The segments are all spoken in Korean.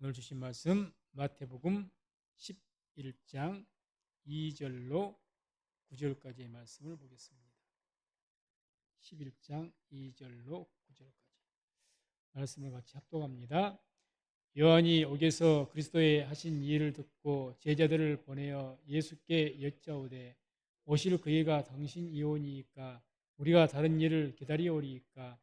오늘 주신 말씀 마태복음 11장 2절로 9절까지의 말씀을 보겠습니다. 11장 2절로 9절까지 말씀을 같이 합독합니다. 요한이 옥에서 그리스도의 하신 일을 듣고 제자들을 보내어 예수께 여짜오되 오실 그이가 당신이오니이까 우리가 다른 일을 기다리오리이까.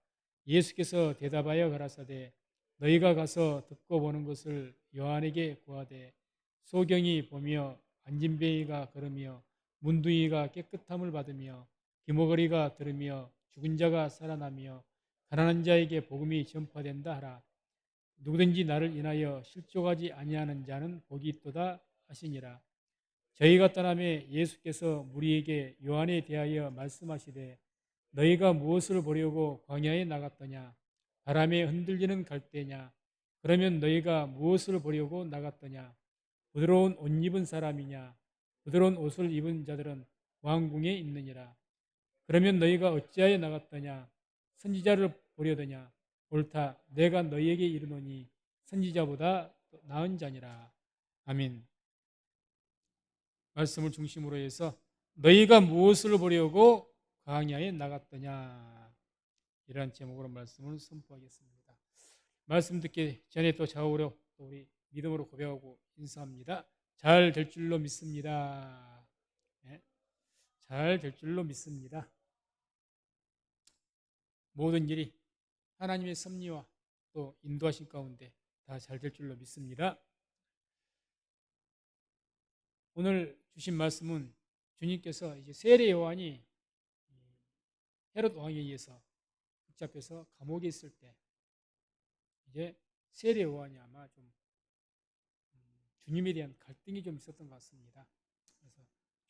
예수께서 대답하여 가라사대 너희가 가서 듣고 보는 것을 요한에게 구하되 소경이 보며 안진뱅이가 걸으며 문둥이가 깨끗함을 받으며 기모거리가 들으며 죽은 자가 살아나며 가난한 자에게 복음이 전파된다 하라. 누구든지 나를 인하여 실족하지 아니하는 자는 복이 있도다 하시니라. 저희가 떠나매 예수께서 무리에게 요한에 대하여 말씀하시되 너희가 무엇을 보려고 광야에 나갔더냐? 바람에 흔들리는 갈대냐? 그러면 너희가 무엇을 보려고 나갔더냐? 부드러운 옷 입은 사람이냐? 부드러운 옷을 입은 자들은 왕궁에 있느니라. 그러면 너희가 어찌하여 나갔더냐? 선지자를 보려더냐? 옳다. 내가 너희에게 이르노니 선지자보다 나은 자니라. 아멘. 말씀을 중심으로 해서 너희가 무엇을 보려고 광야에 나갔더냐, 이러한 제목으로 말씀을 선포하겠습니다. 말씀 듣기 전에 또 좌우로 우리 믿음으로 고백하고 인사합니다. 잘 될 줄로 믿습니다. 네, 잘 될 줄로 믿습니다. 모든 일이 하나님의 섭리와 또 인도하신 가운데 다 잘 될 줄로 믿습니다. 오늘 주신 말씀은 주님께서 이제 세례 요한이 헤롯 왕에 의해서 붙잡혀서 감옥에 있을 때 이제 세례 요한이 아마 좀 주님에 대한 갈등이 좀 있었던 것 같습니다. 그래서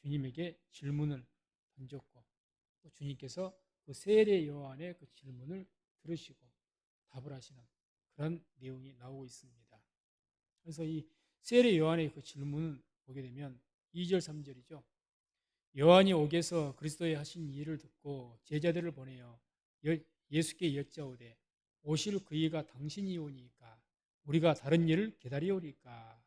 주님에게 질문을 던졌고 또 주님께서 그 세례 요한의 그 질문을 들으시고 답을 하시는 그런 내용이 나오고 있습니다. 그래서 이 세례 요한의 그 질문을 보게 되면 2절 3절이죠. 요한이 옥에서 그리스도의 하신 일을 듣고 제자들을 보내어 예수께 여짜오되 오실 그이가 당신이오니까 우리가 다른 일을 기다리오리까.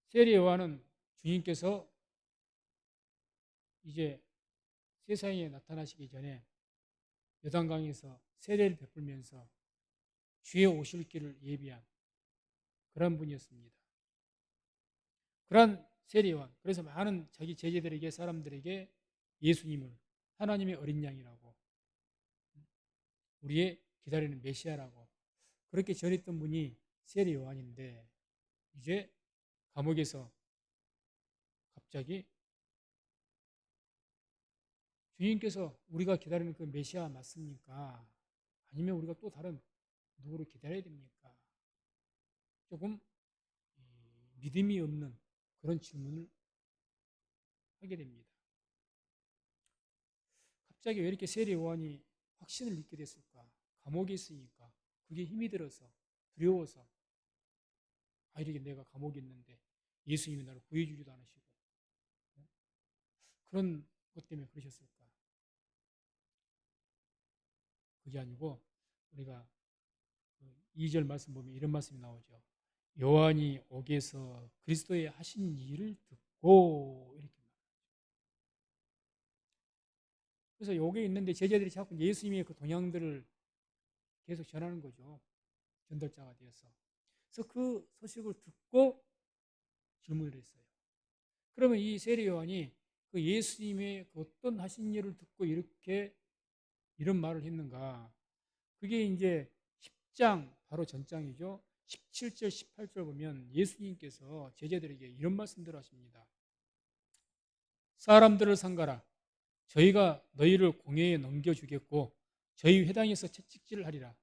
세례 요한은 주님께서 이제 세상에 나타나시기 전에 요단강에서 세례를 베풀면서 주의 오실 길을 예비한 그런 분이었습니다. 그런 세례 요한, 그래서 많은 자기 제자들에게 사람들에게 예수님을 하나님의 어린 양이라고, 우리의 기다리는 메시아라고 그렇게 전했던 분이 세례 요한인데 이제 감옥에서 갑자기 주님께서 우리가 기다리는 그 메시아 맞습니까? 아니면 우리가 또 다른 누구를 기다려야 됩니까? 조금 믿음이 없는 그런 질문을 하게 됩니다. 갑자기 왜 이렇게 세례 요한이 확신을 믿게 됐을까? 감옥에 있으니까 그게 힘이 들어서 두려워서 이렇게 내가 감옥에 있는데 예수님이 나를 구해주지도 않으시고 그런 것 때문에 그러셨을까? 그게 아니고 우리가 2절 말씀 보면 이런 말씀이 나오죠. 요한이 옥에서 그리스도의 하신 일을 듣고 이렇게 말합니다. 그래서 여기 있는데 제자들이 자꾸 예수님의 그 동향들을 계속 전하는 거죠. 전달자가 되어서. 그래서 그 소식을 듣고 질문을 했어요. 그러면 이 세례 요한이 그 예수님의 그 어떤 하신 일을 듣고 이렇게 이런 말을 했는가? 그게 이제 10장 바로 전장이죠. 17절 18절 보면 예수님께서 제자들에게 이런 말씀들을 하십니다. 사람들을 상가라. 저희가 너희를 공회에 넘겨주겠고 저희 회당에서 채찍질을 하리라.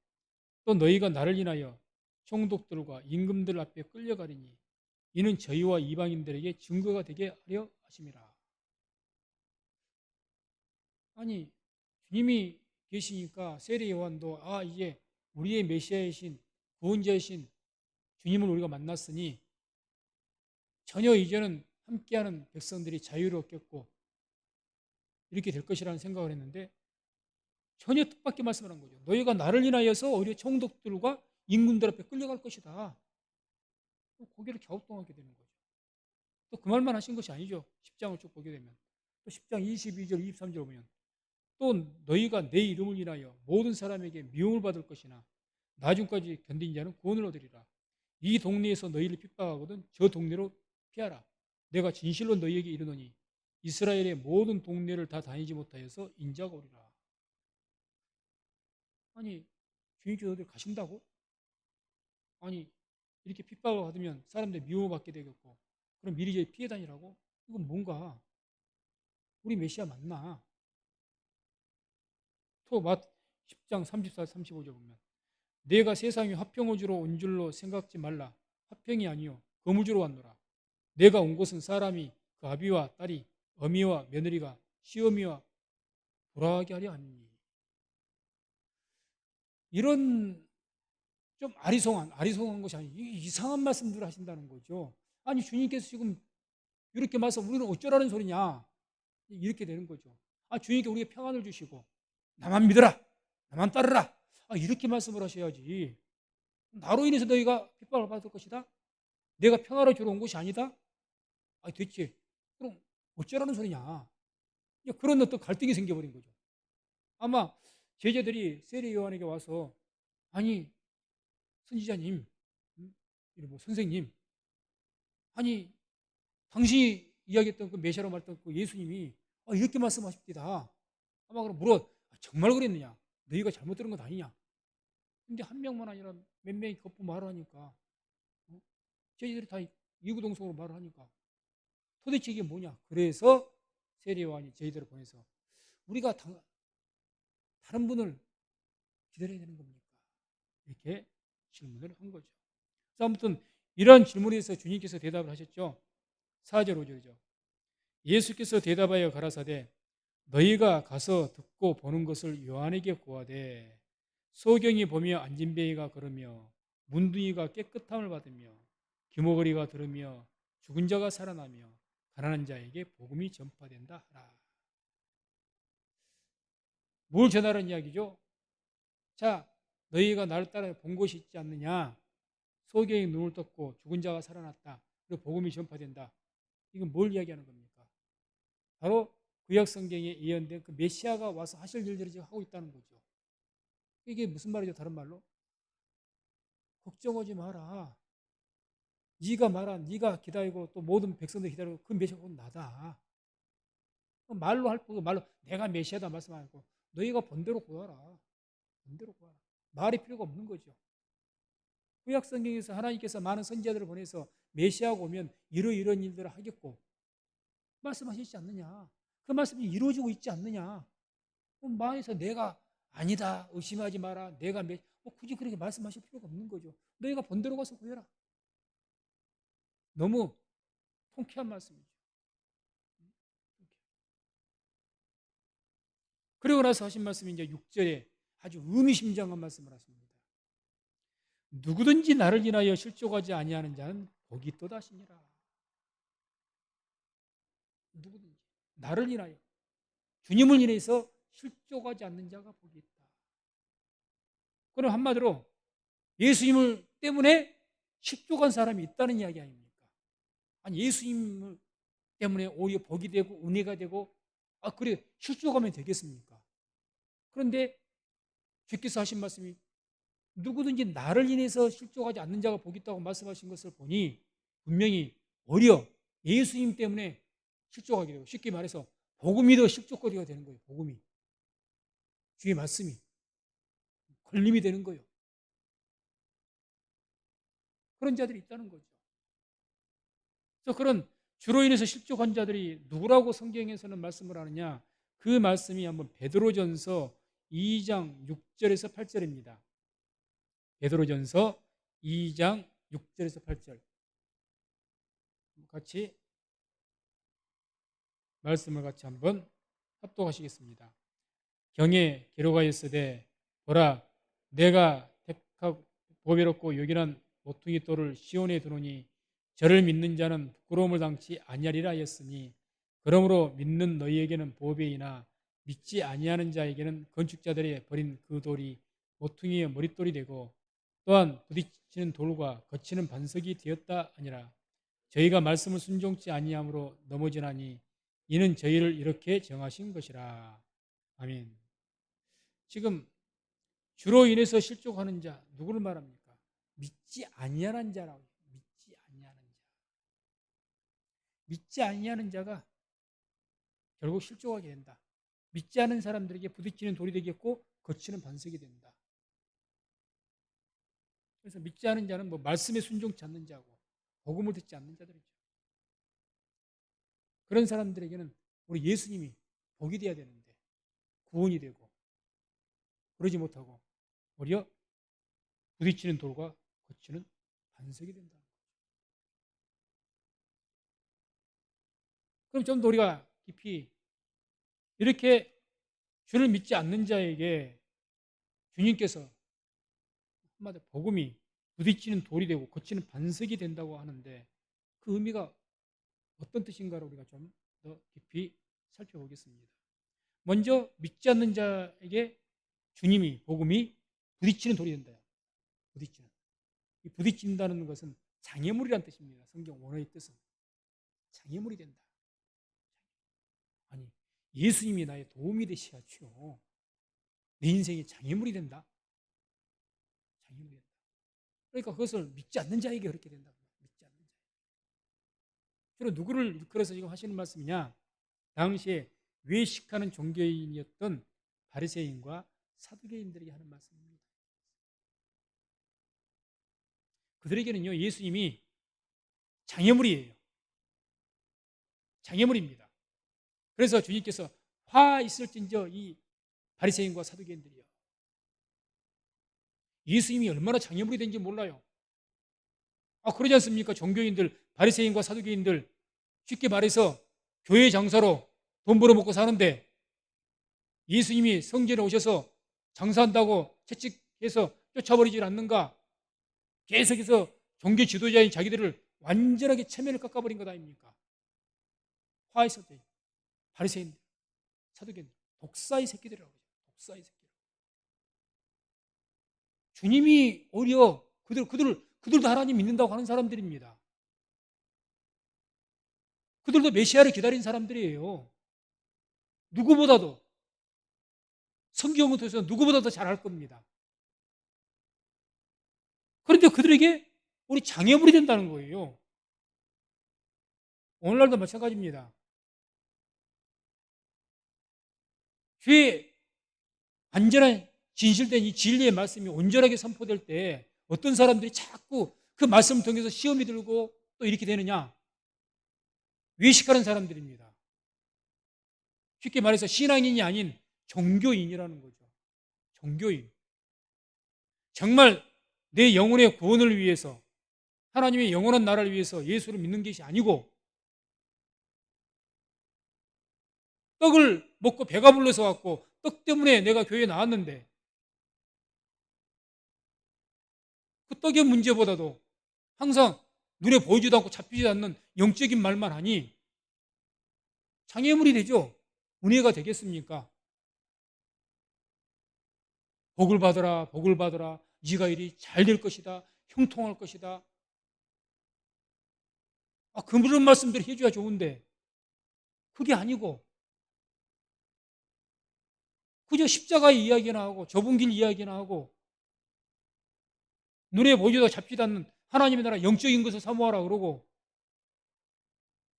또 너희가 나를 인하여 총독들과 임금들 앞에 끌려가리니 이는 저희와 이방인들에게 증거가 되게 하려 하심이라. 아니 주님이 계시니까 세례 요한도 이제 우리의 메시아이신 구원자이신 주님을 우리가 만났으니 전혀 이제는 함께하는 백성들이 자유롭겠고 이렇게 될 것이라는 생각을 했는데 전혀 뜻밖의 말씀을 한 거죠. 너희가 나를 인하여서 오히려 총독들과 임금들 앞에 끌려갈 것이다. 고개를 갸우뚱하게 되는 거죠. 또 그 말만 하신 것이 아니죠. 10장을 쭉 보게 되면 또 10장 22절 23절 보면 또 너희가 내 이름을 인하여 모든 사람에게 미움을 받을 것이나 나중까지 견딘 자는 구원을 얻으리라. 이 동네에서 너희를 핍박하거든 저 동네로 피하라. 내가 진실로 너희에게 이르노니 이스라엘의 모든 동네를 다 다니지 못하여서 인자가 오리라. 아니 주님께서 어디 가신다고? 아니 이렇게 핍박을 받으면 사람들 미움을 받게 되겠고 그럼 미리 피해 다니라고? 이건 뭔가 우리 메시아 맞나? 또 10장 34, 35절 보면 내가 세상에 화평을 주러 온 줄로 생각지 말라. 화평이 아니요 거무주러 왔노라. 내가 온 곳은 사람이 그 아비와 딸이 어미와 며느리가 시어미와 돌아가게 하려 함이니. 이런 좀 아리송한 것이 아니고 이상한 말씀들을 하신다는 거죠. 아니 주님께서 지금 이렇게 말씀 우리는 어쩌라는 소리냐 이렇게 되는 거죠. 아 주님께 우리에게 평안을 주시고 나만 믿어라 나만 따르라 이렇게 말씀을 하셔야지. 나로 인해서 너희가 핍박을 받을 것이다. 내가 평화를 주러 온 것이 아니다. 됐지. 그럼 어쩌라는 소리냐. 그런 어떤 갈등이 생겨버린 거죠. 아마 제자들이 세례 요한에게 와서 아니 선지자님, 뭐 선생님, 아니 당신이 이야기했던 그 메시아로 말했던 그 예수님이 이렇게 말씀하십니다. 아마 그럼 물어 정말 그랬느냐? 너희가 잘못 들은 것 아니냐? 근데 한 명만 아니라 몇 명이 겉보 말을 하니까 저희들이 다 이구동성으로 말을 하니까 도대체 이게 뭐냐? 그래서 세례 요한이 저희들을 보내서 우리가 다른 분을 기다려야 되는 겁니까? 이렇게 질문을 한 거죠. 그래서 아무튼 이런 질문에서 주님께서 대답을 하셨죠. 4절 5절이죠. 예수께서 대답하여 가라사대 너희가 가서 듣고 보는 것을 요한에게 구하되 소경이 보며 안진뱅이가 걸으며 문둥이가 깨끗함을 받으며 귀머거리가 들으며 죽은 자가 살아나며 가난한 자에게 복음이 전파된다 하라. 뭘 전하라는 이야기죠? 자, 너희가 나를 따라 본 것이 있지 않느냐? 소경이 눈을 떴고 죽은 자가 살아났다. 그리고 복음이 전파된다. 이건 뭘 이야기하는 겁니까? 바로 구약 성경에 예언된 그 메시아가 와서 하실 일들을 지금 하고 있다는 거죠. 이게 무슨 말이죠? 다른 말로 걱정하지 마라. 네가 말한 네가 기다리고 또 모든 백성들 기다리고 그 메시아가 나다. 말로 할 거 말로 내가 메시아다 말씀하고 너희가 본대로 구하라. 본대로 구하라. 말이 필요가 없는 거죠. 구약 성경에서 하나님께서 많은 선지자들을 보내서 메시아가 오면 이런 일들을 하겠고 말씀하시지 않느냐? 그 말씀이 이루어지고 있지 않느냐? 그럼 마에서 내가 아니다 의심하지 마라. 내가 굳이 그렇게 말씀하실 필요가 없는 거죠. 너희가 본대로 가서 구해라. 너무 통쾌한 말씀이죠. 그리고 나서 하신 말씀이 이제 6절에 아주 의미심장한 말씀을 하십니다. 누구든지 나를 인하여 실족하지 아니하는 자는 복이 있도다 하시니라. 누구든지 나를 인하여 주님을 인해서 실족하지 않는 자가 복이 있다. 그럼 한마디로 예수님을 때문에 실족한 사람이 있다는 이야기 아닙니까? 아니 예수님 때문에 오히려 복이 되고 은혜가 되고 그래 실족하면 되겠습니까? 그런데 주께서 하신 말씀이 누구든지 나를 인해서 실족하지 않는 자가 복이 있다고 말씀하신 것을 보니 분명히 오히려 예수님 때문에 실족하게 되고 쉽게 말해서 복음이 더 실족거리가 되는 거예요. 복음이 주의 말씀이 걸림이 되는 거예요. 그런 자들이 있다는 거죠. 그래서 그런 주로 인해서 실족한 자들이 누구라고 성경에서는 말씀을 하느냐? 그 말씀이 한번 베드로전서 2장 6절에서 8절입니다. 베드로전서 2장 6절에서 8절 같이 말씀을 같이 한번 합독하시겠습니다. 경에 기록하였으되 보라 내가 택하고 보배롭고 요긴한 모퉁이 돌을 시온에 두노니 저를 믿는 자는 부끄러움을 당치 아니하리라 하였으니 그러므로 믿는 너희에게는 보배이나 믿지 아니하는 자에게는 건축자들이 버린 그 돌이 모퉁이의 머릿돌이 되고 또한 부딪히는 돌과 거치는 반석이 되었다 하니라. 저희가 말씀을 순종치 아니함으로 넘어지나니 이는 저희를 이렇게 정하신 것이라. 아멘. 지금 주로 인해서 실족하는 자 누구를 말합니까? 믿지 아니하는 자라고. 믿지 아니하는 자. 믿지 아니하는 자가 결국 실족하게 된다. 믿지 않은 사람들에게 부딪히는 돌이 되겠고 거치는 반석이 된다. 그래서 믿지 않은 자는 뭐 말씀에 순종치 않는 자고 복음을 듣지 않는 자들이죠. 그런 사람들에게는 우리 예수님이 복이 되어야 되는데 구원이 되고 그러지 못하고 오히려 부딪히는 돌과 거치는 반석이 된다. 그럼 좀 더 우리가 깊이 이렇게 주를 믿지 않는 자에게 주님께서 한마디로 복음이 부딪히는 돌이 되고 거치는 반석이 된다고 하는데 그 의미가 어떤 뜻인가를 우리가 좀 더 깊이 살펴보겠습니다. 먼저 믿지 않는 자에게 주님이 복음이 부딪히는 돌이 된다. 부딪히는. 이 부딪힌다는 것은 장애물이란 뜻입니다. 성경 원어의 뜻은 장애물이 된다. 아니 예수님이 나의 도움이 되셔야죠. 내 인생의 장애물이 된다. 장애물이 된다. 그러니까 그것을 믿지 않는 자에게 그렇게 된다. 믿지 않는 자. 주로 누구를 그래서 지금 하시는 말씀이냐? 당시에 외식하는 종교인이었던 바리새인과 사두개인들에게 하는 말씀입니다. 그들에게는요 예수님이 장애물이에요. 장애물입니다. 그래서 주님께서 화 있을진저 이 바리새인과 사두개인들이요. 예수님이 얼마나 장애물이 된지 몰라요. 그러지 않습니까? 종교인들, 바리새인과 사두개인들 쉽게 말해서 교회 장사로 돈 벌어먹고 사는데 예수님이 성전에 오셔서 장사한다고 채찍해서 쫓아버리질 않는가? 계속해서 종교 지도자인 자기들을 완전하게 체면을 깎아버린 것 아닙니까? 화 있을 때 바리새인들, 사두개인들 독사의 새끼들이라고 하죠. 독사의 새끼들. 주님이 오히려 그들도 하나님 믿는다고 하는 사람들입니다. 그들도 메시아를 기다린 사람들이에요. 누구보다도 성경을 통해서 누구보다도 잘할 겁니다. 그런데 그들에게 우리 장애물이 된다는 거예요. 오늘날도 마찬가지입니다. 죄의 완전한 진실된 이 진리의 말씀이 온전하게 선포될 때 어떤 사람들이 자꾸 그 말씀을 통해서 시험이 들고 또 이렇게 되느냐? 외식하는 사람들입니다. 쉽게 말해서 신앙인이 아닌 종교인이라는 거죠. 종교인. 정말 내 영혼의 구원을 위해서 하나님의 영원한 나라를 위해서 예수를 믿는 것이 아니고 떡을 먹고 배가 불러서 왔고 떡 때문에 내가 교회에 나왔는데 그 떡의 문제보다도 항상 눈에 보이지도 않고 잡히지 않는 영적인 말만 하니 장애물이 되죠. 은혜가 되겠습니까? 복을 받으라, 복을 받으라. 네가 일이 잘 될 것이다. 형통할 것이다. 그런 말씀들 해줘야 좋은데 그게 아니고 그저 십자가의 이야기나 하고 좁은 길 이야기나 하고 눈에 보이지도 잡히지 않는 하나님의 나라 영적인 것을 사모하라 그러고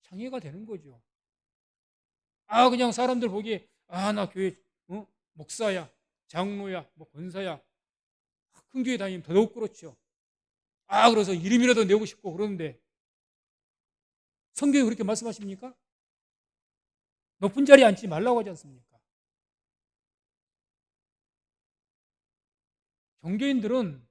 장애가 되는 거죠. 그냥 사람들 보기에 나 교회 목사야, 장로야, 뭐 권사야, 큰 교회 다니면 더더욱 그렇죠. 그래서 이름이라도 내고 싶고 그러는데 성경이 그렇게 말씀하십니까? 높은 자리에 앉지 말라고 하지 않습니까? 종교인들은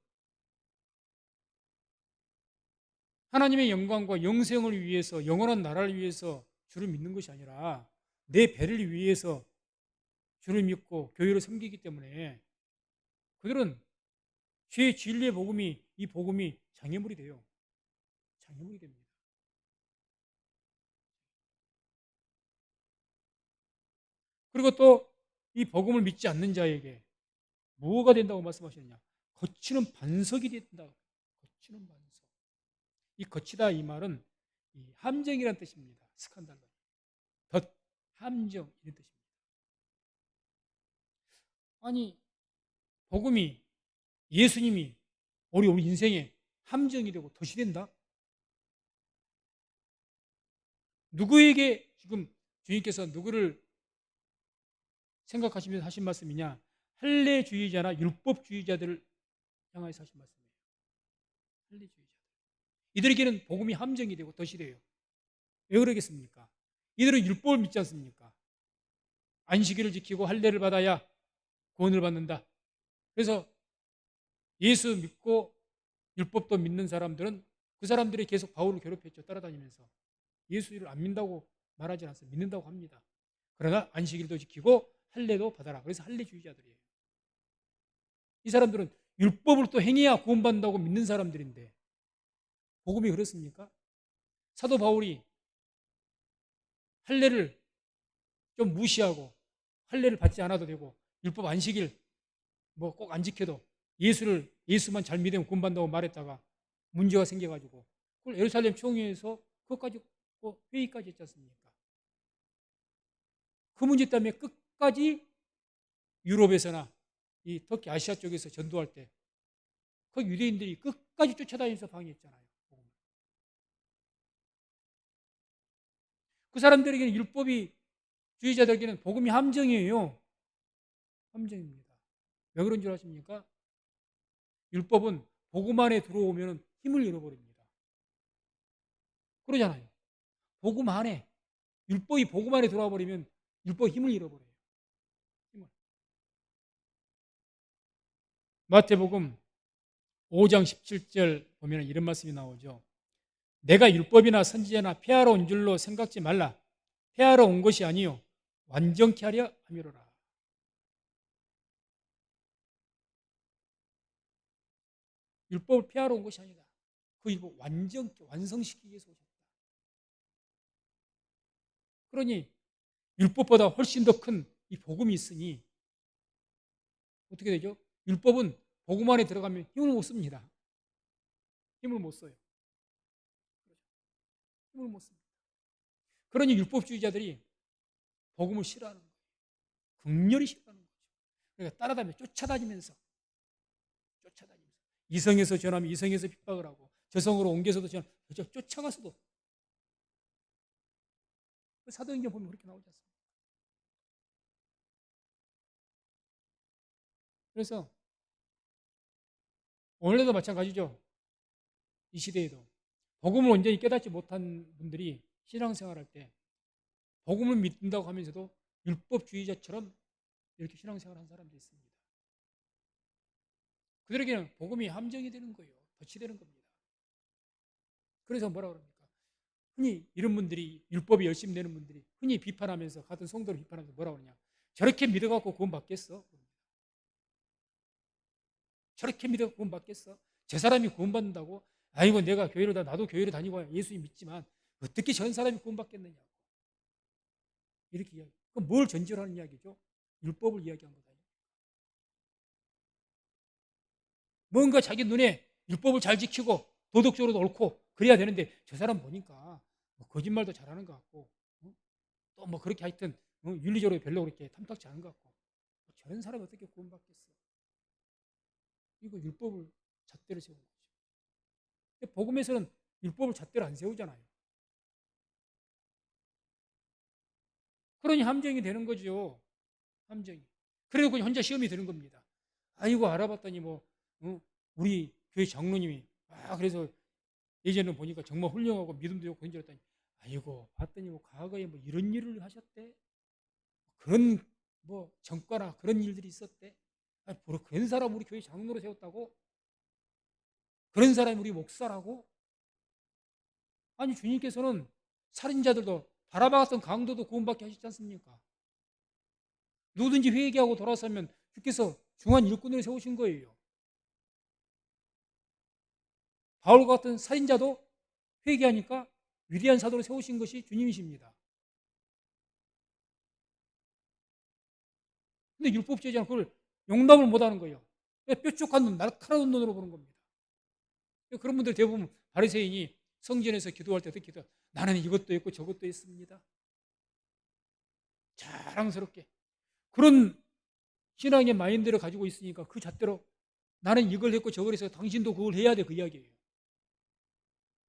하나님의 영광과 영생을 위해서 영원한 나라를 위해서 주를 믿는 것이 아니라 내 배를 위해서 주를 믿고 교회를 섬기기 때문에 그들은 죄의 진리의 복음이 이 복음이 장애물이 돼요. 장애물이 됩니다. 그리고 또 이 복음을 믿지 않는 자에게 뭐가 된다고 말씀하셨냐? 거치는 반석이 된다. 거치는 반석. 이 거치다 이 말은 이 함정이라는 뜻입니다. 스칸달러. 덫, 함정 이런 뜻입니다. 아니 복음이 예수님이 우리 인생에 함정이 되고 덫이 된다? 누구에게 지금 주님께서 누구를 생각하시면서 하신 말씀이냐? 할례주의자나 율법주의자들을 향해서 하신 말씀이에요. 할례주의자. 이들에게는 복음이 함정이 되고 덫이 돼요. 왜 그러겠습니까? 이들은 율법을 믿지 않습니까? 안식일을 지키고 할례를 받아야 구원을 받는다. 그래서 예수 믿고 율법도 믿는 사람들은 그 사람들이 계속 바울을 괴롭혔죠. 따라다니면서. 예수를 안 믿는다고 말하지 않았어요. 믿는다고 합니다. 그러나 안식일도 지키고 할례도 받아라. 그래서 할례주의자들이에요. 이 사람들은 율법을 또 행해야 구원받는다고 믿는 사람들인데 복음이 그렇습니까? 사도 바울이 할례를 좀 무시하고 할례를 받지 않아도 되고 율법 안식일 뭐 꼭 안 지켜도 예수만 잘 믿으면 구원받는다고 말했다가 문제가 생겨가지고 그걸 예루살렘 총회에서 그것까지 회의까지 했지 않습니까? 그 문제 때문에 끝까지 유럽에서나 이 터키 아시아 쪽에서 전도할 때 그 유대인들이 끝까지 쫓아다니면서 방해했잖아요. 그 사람들에게는 율법이 주의자들에게는 복음이 함정이에요. 함정입니다. 왜 그런 줄 아십니까? 율법은 복음 안에 들어오면 힘을 잃어버립니다. 그러잖아요. 복음 안에 율법이 복음 안에 들어와 버리면 율법 힘을 잃어버려요. 힘을. 마태복음 5장 17절 보면 이런 말씀이 나오죠. 내가 율법이나 선지자나 폐하러 온 줄로 생각지 말라. 폐하러 온 것이 아니요 완전케 하려 함이로라. 율법을 폐하러 온 것이 아니다. 그 율법 완전케 완성시키기 위해서 오셨다. 그러니 율법보다 훨씬 더 큰 이 복음이 있으니 어떻게 되죠? 율법은 복음 안에 들어가면 힘을 못 씁니다. 힘을 못 써요. 힘을 못 씁니다. 그러니 율법주의자들이 복음을 싫어하는 거예요. 극렬히 싫어하는 거죠. 그러니까 쫓아다니면서 이성에서 전하면 이성에서 핍박을 하고 저성으로 옮겨서도 쫓아가서도 사도행전 보면 그렇게 나오지 않습니까? 그래서 오늘도 마찬가지죠. 이 시대에도 복음을 온전히 깨닫지 못한 분들이 신앙생활할 때 복음을 믿는다고 하면서도 율법주의자처럼 이렇게 신앙생활하는 사람들이 있습니다. 그들에게는 복음이 함정이 되는 거예요. 덫이 되는 겁니다. 그래서 뭐라 그럽니까? 흔히 이런 분들이 율법에 열심히 내는 분들이 흔히 비판하면서 같은 성도를 비판하면서 뭐라 그러냐? 저렇게 믿어갖고 구원 받겠어? 저렇게 믿어갖고 구원 받겠어? 저 사람이 구원 받는다고? 아이고 내가 나도 교회를 다니고 예수 믿지만 어떻게 전 사람이 구원 받겠느냐고 이렇게 이야기. 그럼 뭘 전제로 하는 이야기죠? 율법을 이야기한 거다. 뭔가 자기 눈에 율법을 잘 지키고 도덕적으로도 옳고 그래야 되는데 저 사람 보니까 뭐 거짓말도 잘하는 것 같고 또 뭐 그렇게 하여튼 윤리적으로 별로 그렇게 탐탁지 않은 것 같고 저런 사람이 어떻게 구원받겠어? 이거 율법을 잣대로 세우는 거죠. 복음에서는 율법을 잣대로 안 세우잖아요. 그러니 함정이 되는 거죠. 함정이. 그래도 그냥 혼자 시험이 되는 겁니다. 아이고 알아봤더니 뭐 우리 교회 장로님이 그래서 예전에 보니까 정말 훌륭하고 믿음도 좋고 그런 줄 알았더니 아이고 봤더니 뭐 과거에 뭐 이런 일을 하셨대. 그런 뭐 전과나 그런 일들이 있었대. 그런 사람 우리 교회 장로로 세웠다고? 그런 사람이 우리 목사라고? 아니 주님께서는 살인자들도 바라봤던 강도도 구원받게 하셨지 않습니까? 누구든지 회개하고 돌아서면 주께서 중한 일꾼을 세우신 거예요. 바울과 같은 살인자도 회개하니까 위대한 사도를 세우신 것이 주님이십니다. 근데 율법주의자는 그걸 용납을 못하는 거예요. 뾰족한 눈, 날카로운 눈으로 보는 겁니다. 그런 분들 대부분 바리새인이 성전에서 기도할 때 어떻게 기도? 나는 이것도 했고 저것도 했습니다. 자랑스럽게 그런 신앙의 마인드를 가지고 있으니까 그 잣대로 나는 이걸 했고 저걸 해서 당신도 그걸 해야 돼, 그 이야기예요.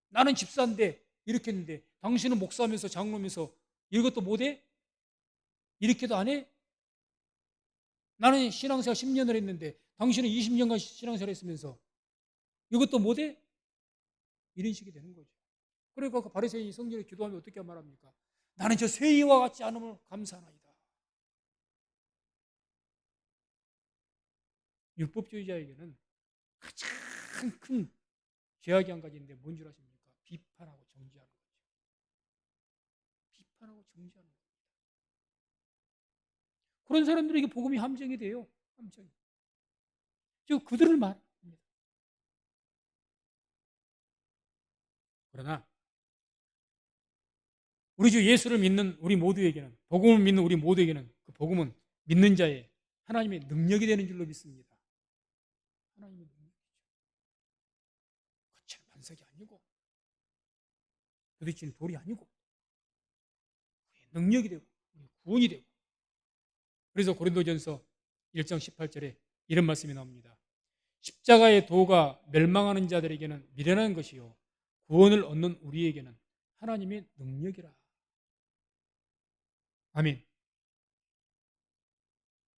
나는 집사인데 이렇게 했는데 당신은 목사면서 장로면서 이것도 못해? 이렇게도 안 해? 나는 신앙생활 10년을 했는데 당신은 20년간 신앙생활 했으면서 이것도 못해? 이런 식이 되는 거죠. 그러니까 그 바리새인이 성전에 기도하면 어떻게 말합니까? 나는 저 세이와 같지 않음을 감사하나이다. 율법주의자에게는 가장 큰 죄악이 한 가지 있는데 뭔 줄 아십니까? 비판하고 정죄하는 거죠. 비판하고 정죄하는 거죠. 그런 사람들에게 복음이 함정이 돼요. 함정이. 즉 그들을 말합니다. 그러나 우리 주 예수를 믿는 우리 모두에게는, 복음을 믿는 우리 모두에게는 그 복음은 믿는 자의 하나님의 능력이 되는 줄로 믿습니다. 하나님의 능력이죠. 거친 반석이 아니고 부딪히는 돌이 아니고 능력이 되고 구원이 되고. 그래서 고린도전서 1장 18절에 이런 말씀이 나옵니다. 십자가의 도가 멸망하는 자들에게는 미련한 것이요 구원을 얻는 우리에게는 하나님의 능력이라. 아멘.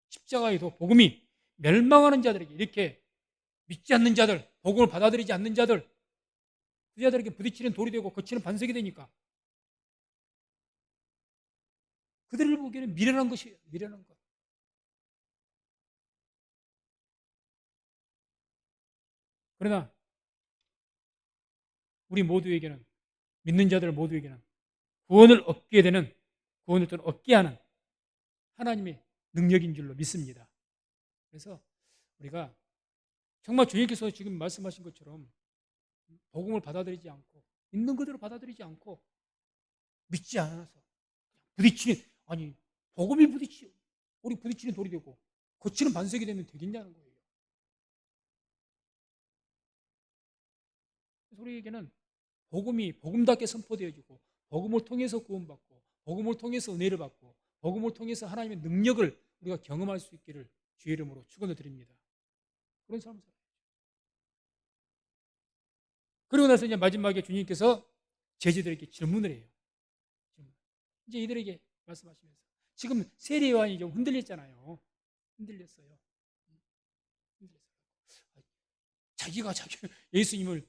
십자가의 도, 복음이 멸망하는 자들에게, 이렇게 믿지 않는 자들, 복음을 받아들이지 않는 자들, 그 자들에게 부딪히는 돌이 되고 거치는 반석이 되니까 그들을 보기에는 미련한 것이에요. 미련한 것. 그러나 우리 모두에게는, 믿는 자들 모두에게는 구원을 얻게 되는, 구원을 또 얻게 하는 하나님의 능력인 줄로 믿습니다. 그래서 우리가 정말 주님께서 지금 말씀하신 것처럼 복음을 받아들이지 않고 있는 그대로 받아들이지 않고 믿지 않아서 부딪히는, 아니 복음이 부딪히 우리 부딪히는 돌이 되고 거치는 반석이 되면 되겠냐는 거예요. 그래서 우리에게는 복음이 복음답게 선포되어지고 복음을 통해서 구원받고 복음을 통해서 은혜를 받고 복음을 통해서 하나님의 능력을 우리가 경험할 수 있기를 주의 이름으로 축원을 드립니다. 그런 삶을 살아요. 그리고 나서 이제 마지막에 주님께서 제자들에게 질문을 해요. 이제 이들에게 말씀하시면서 지금 세례 요한이 좀 흔들렸잖아요. 흔들렸어요. 자기가 예수님을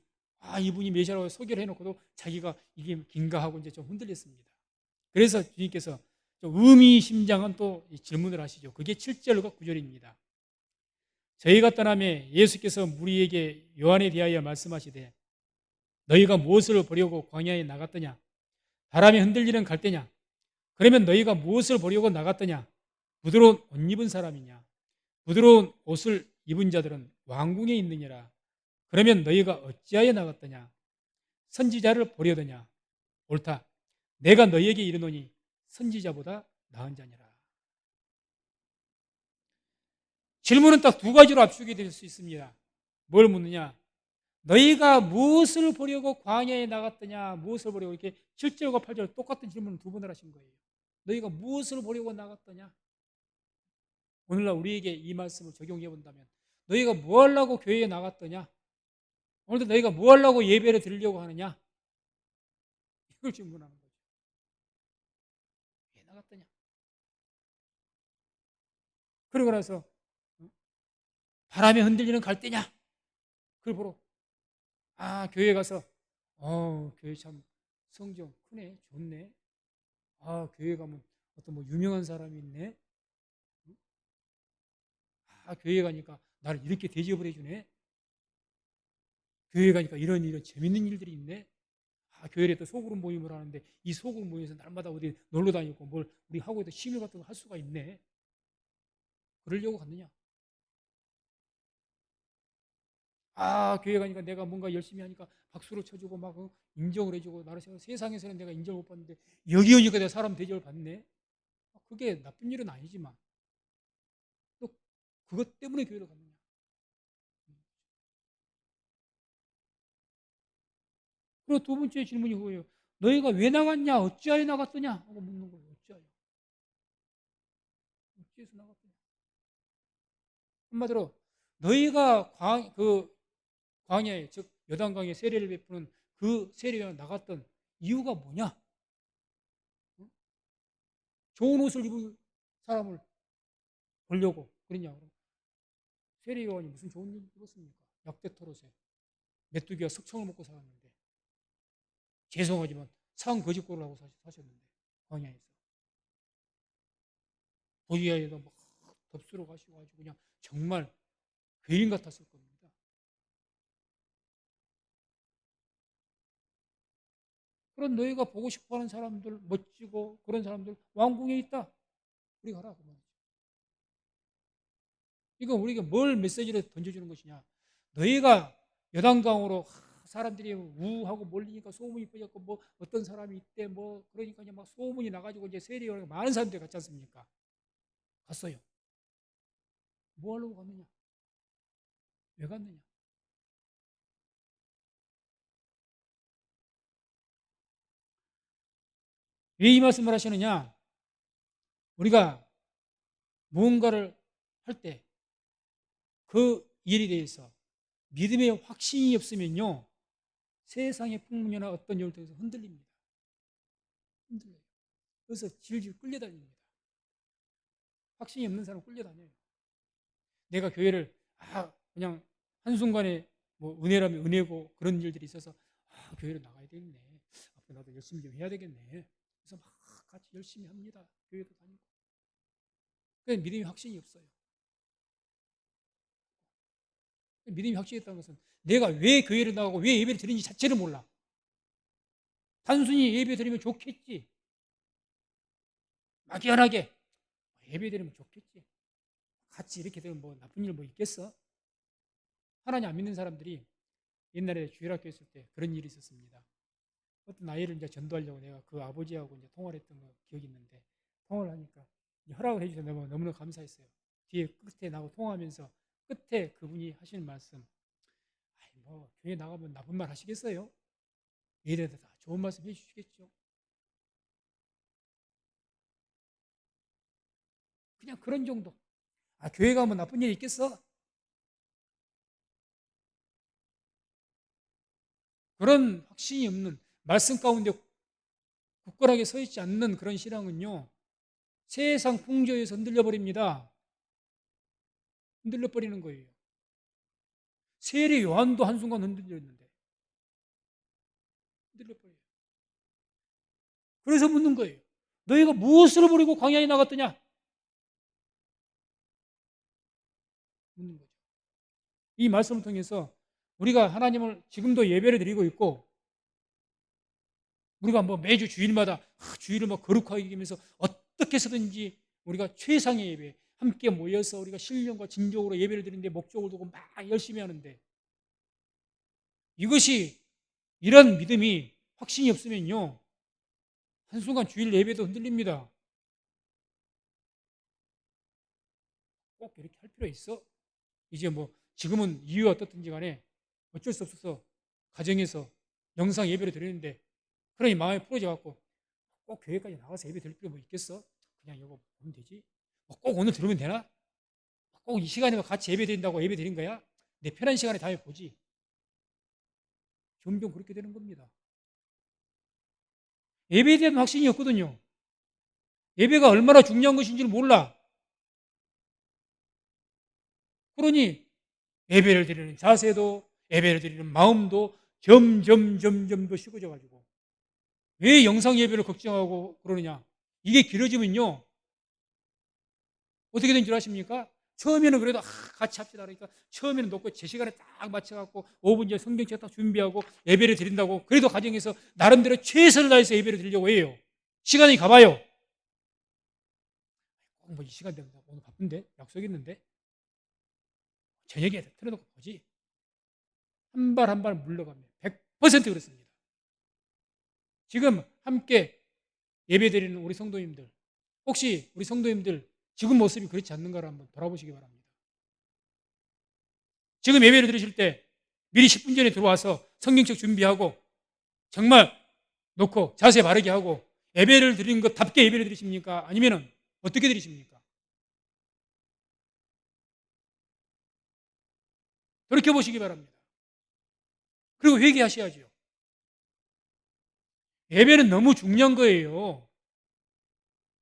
이분이 메시아라고 소개를 해놓고도 자기가 이게 긴가 하고 이제 좀 흔들렸습니다. 그래서 주님께서 좀 의미심장한 또 질문을 하시죠. 그게 7절과 9절입니다. 저희가 떠나매 예수께서 무리에게 요한에 대하여 말씀하시되 너희가 무엇을 보려고 광야에 나갔더냐? 바람에 흔들리는 갈대냐? 그러면 너희가 무엇을 보려고 나갔더냐? 부드러운 옷 입은 사람이냐? 부드러운 옷을 입은 자들은 왕궁에 있느니라. 그러면 너희가 어찌하여 나갔더냐? 선지자를 보려더냐? 옳다. 내가 너희에게 이르노니 선지자보다 나은 자니라. 질문은 딱 두 가지로 압축이 될 수 있습니다. 뭘 묻느냐? 너희가 무엇을 보려고 광야에 나갔더냐? 무엇을 보려고, 이렇게 7절과 8절 똑같은 질문을 두 번을 하신 거예요. 너희가 무엇을 보려고 나갔더냐? 오늘날 우리에게 이 말씀을 적용해 본다면 너희가 뭐 하려고 교회에 나갔더냐? 오늘도 너희가 뭐 하려고 예배를 드리려고 하느냐? 이걸 질문하는 거죠. 왜 나갔더냐? 그러고 나서 바람에 흔들리는 갈대냐? 그걸 보러 교회 가서 교회 참 성경 크네, 좋네. 교회 가면 어떤 뭐 유명한 사람이 있네. 교회 가니까 나를 이렇게 대접을 해주네. 교회 가니까 이런 재밌는 일들이 있네. 교회에 또 소그룹 모임을 하는데 이 소그룹 모임에서 날마다 어디 놀러 다니고 뭘 우리 하고 있던 취미 같은 거 할 수가 있네. 그러려고 갔느냐? 교회 가니까 내가 뭔가 열심히 하니까 박수를 쳐주고 막 인정을 해주고 나를 세상에서는 내가 인정을 못 받는데 여기 오니까 내가 사람 대접을 받네. 그게 나쁜 일은 아니지만 그것 때문에 교회를 갔느냐? 그리고 두 번째 질문이 그거예요. 너희가 왜 나갔냐? 어찌하여 나갔더냐? 하고 묻는 거예요. 어찌하여? 어찌해서 나갔더냐? 한마디로 너희가 광야에, 즉 요단강에 세례를 베푸는 그 세례에 나갔던 이유가 뭐냐? 좋은 옷을 입을 사람을 보려고 그랬냐? 세례 요한이 무슨 좋은 일 입었습니까? 약대 토롯에 메뚜기가 석청을 먹고 살았는데, 죄송하지만 상 거짓골을 하고 사셨는데, 광야에서 도리아에도 막 덥수로 가시고 그냥 정말 괴인 같았을 겁니다. 그런 너희가 보고 싶어하는 사람들, 멋지고 그런 사람들 왕궁에 있다. 우리 가라 그 말이죠. 이건 우리가 뭘 메시지를 던져주는 것이냐? 너희가 여단강으로 사람들이 우하고 몰리니까 소문이 퍼졌고, 뭐 어떤 사람이 있대, 뭐 그러니까 이제 막 소문이 나가지고 이제 세례요한에 많은 사람들이 갔지 않습니까? 갔어요. 뭐 하려고 갔느냐? 왜 갔느냐? 왜 이 말씀을 하시느냐? 우리가 무언가를 할 때 그 일에 대해서 믿음의 확신이 없으면요, 세상의 풍문이나 어떤 일을 통해서 흔들립니다. 흔들려요. 그래서 질질 끌려다닙니다. 확신이 없는 사람은 끌려다녀요. 내가 교회를 그냥 한순간에 뭐 은혜라면 은혜고 그런 일들이 있어서 교회를 나가야 되겠네. 앞으로 나도 열심히 좀 해야 되겠네. 그래서 막 같이 열심히 합니다. 교회도 다니고. 그러니까 믿음이 확신이 없어요. 믿음이 확신이 있다는 것은 내가 왜 교회를 나가고 왜 예배를 드리는지 자체를 몰라. 단순히 예배 드리면 좋겠지. 막연하게 예배 드리면 좋겠지. 같이 이렇게 되면 뭐 나쁜 일 뭐 있겠어? 하나님 안 믿는 사람들이 옛날에 주일학교 있을 때 그런 일이 있었습니다. 어떤 아이를 이제 전도하려고 내가 그 아버지하고 이제 통화를 했던 거 기억이 있는데, 통화를 하니까 허락을 해주셔서 너무너무 감사했어요. 뒤에 끝에 나하고 통화하면서 끝에 그분이 하시는 말씀, 아이 뭐 교회 나가면 나쁜 말 하시겠어요? 이래야 다 좋은 말씀 해주시겠죠. 그냥 그런 정도. 교회 가면 나쁜 일 있겠어? 그런 확신이 없는, 말씀 가운데 굳건하게 서 있지 않는 그런 신앙은요, 세상 풍조에서 흔들려 버립니다. 흔들려 버리는 거예요. 세례 요한도 한순간 흔들렸는데 흔들려 버려요. 그래서 묻는 거예요. 너희가 무엇을 버리고 광야에 나갔더냐? 묻는 거죠. 이 말씀을 통해서 우리가 하나님을 지금도 예배를 드리고 있고, 우리가 뭐 매주 주일마다 주일을 뭐 거룩하게 여기면서 어떻게 해서든지 우리가 최상의 예배 함께 모여서 우리가 신령과 진정으로 예배를 드리는데 목적을 두고 막 열심히 하는데, 이것이 이런 믿음이 확신이 없으면요, 한순간 주일 예배도 흔들립니다. 꼭 이렇게 할 필요 있어? 이제 뭐 지금은 이유가 어떻든지 간에 어쩔 수 없어서 가정에서 영상 예배를 드리는데, 그러니 마음이 풀어져 갖고 꼭 교회까지 나가서 예배 드릴 필요 뭐 있겠어? 그냥 이거 보면 되지. 꼭 오늘 들으면 되나? 꼭 이 시간에 같이 예배 드린다고 예배 드린 거야? 내 편한 시간에 다음에 보지. 점점 그렇게 되는 겁니다. 예배에 대한 확신이 없거든요. 예배가 얼마나 중요한 것인지를 몰라. 그러니 예배를 드리는 자세도, 예배를 드리는 마음도 점점 더 식어져 가지고, 왜 영상 예배를 걱정하고 그러느냐? 이게 길어지면요, 어떻게 된 줄 아십니까? 처음에는 그래도 같이 합시다 그러니까 처음에는 놓고 제 시간에 딱 맞춰갖고 5분 전에 성경책 딱 준비하고 예배를 드린다고, 그래도 가정에서 나름대로 최선을 다해서 예배를 드리려고 해요. 시간이 가봐요. 뭐 이 시간 되면 오늘 바쁜데 약속 있는데 저녁에 틀어놓고 보지. 한 발 한 발 물러갑니다. 100% 그렇습니다. 지금 함께 예배 드리는 우리 성도님들, 혹시 우리 성도님들 지금 모습이 그렇지 않는가를 한번 돌아보시기 바랍니다. 지금 예배를 드리실 때 미리 10분 전에 들어와서 성경책 준비하고 정말 놓고 자세 바르게 하고 예배를 드리는 것답게 예배를 드리십니까? 아니면 어떻게 드리십니까? 돌이켜보시기 바랍니다. 그리고 회개하셔야죠. 예배는 너무 중요한 거예요.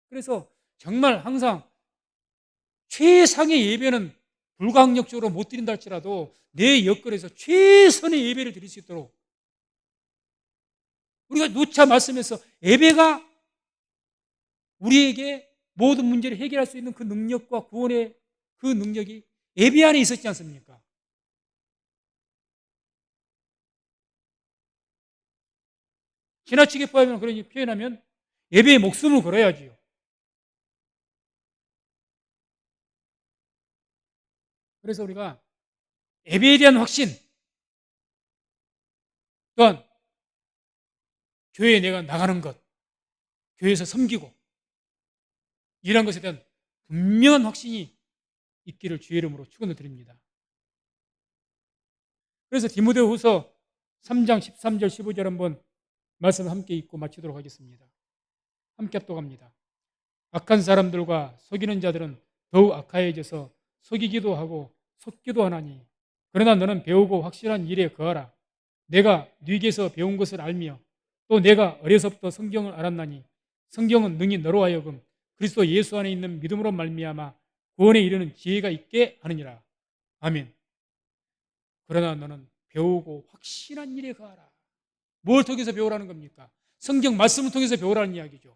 그래서 정말 항상 최상의 예배는 불가항력적으로 못 드린다 할지라도 내 여건에서 최선의 예배를 드릴 수 있도록 우리가 누차 말씀에서 예배가 우리에게 모든 문제를 해결할 수 있는 그 능력과 구원의 그 능력이 예배 안에 있었지 않습니까? 지나치게 표현하면 예배에 목숨을 걸어야지요. 그래서 우리가 예배에 대한 확신, 또한 교회에 내가 나가는 것, 교회에서 섬기고 이런 것에 대한 분명한 확신이 있기를 주의 이름으로 축원을 드립니다. 그래서 디모데후서 3장 13절 15절 한번 말씀 함께 읽고 마치도록 하겠습니다. 함께 합독합니다. 악한 사람들과 속이는 자들은 더욱 악하여져서 속이기도 하고 속기도 하나니 그러나 너는 배우고 확실한 일에 거하라. 내가 네게서 배운 것을 알며 또 내가 어려서부터 성경을 알았나니 성경은 능히 너로 하여금 그리스도 예수 안에 있는 믿음으로 말미암아 구원에 이르는 지혜가 있게 하느니라. 아멘. 그러나 너는 배우고 확실한 일에 거하라. 뭘 통해서 배우라는 겁니까? 성경 말씀을 통해서 배우라는 이야기죠.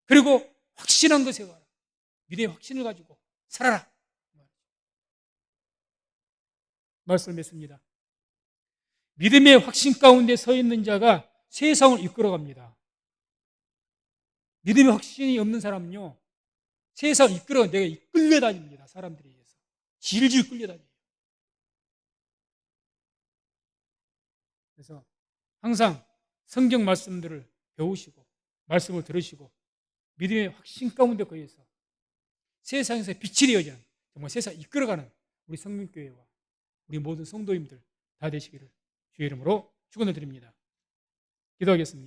그리고 확신한 것에 거하라. 믿음의 확신을 가지고 살아라. 말씀을 맺습니다. 믿음의 확신 가운데 서 있는 자가 세상을 이끌어갑니다. 믿음의 확신이 없는 사람은요, 세상을 내가 끌려다닙니다. 사람들에 의해서. 질질 끌려다녀요. 그래서 항상 성경 말씀들을 배우시고, 말씀을 들으시고, 믿음의 확신 가운데 거해서 세상에서 빛이 되어지는, 정말 세상을 이끌어가는 우리 성민교회와 우리 모든 성도님들 다 되시기를 주의 이름으로 축원을 드립니다. 기도하겠습니다.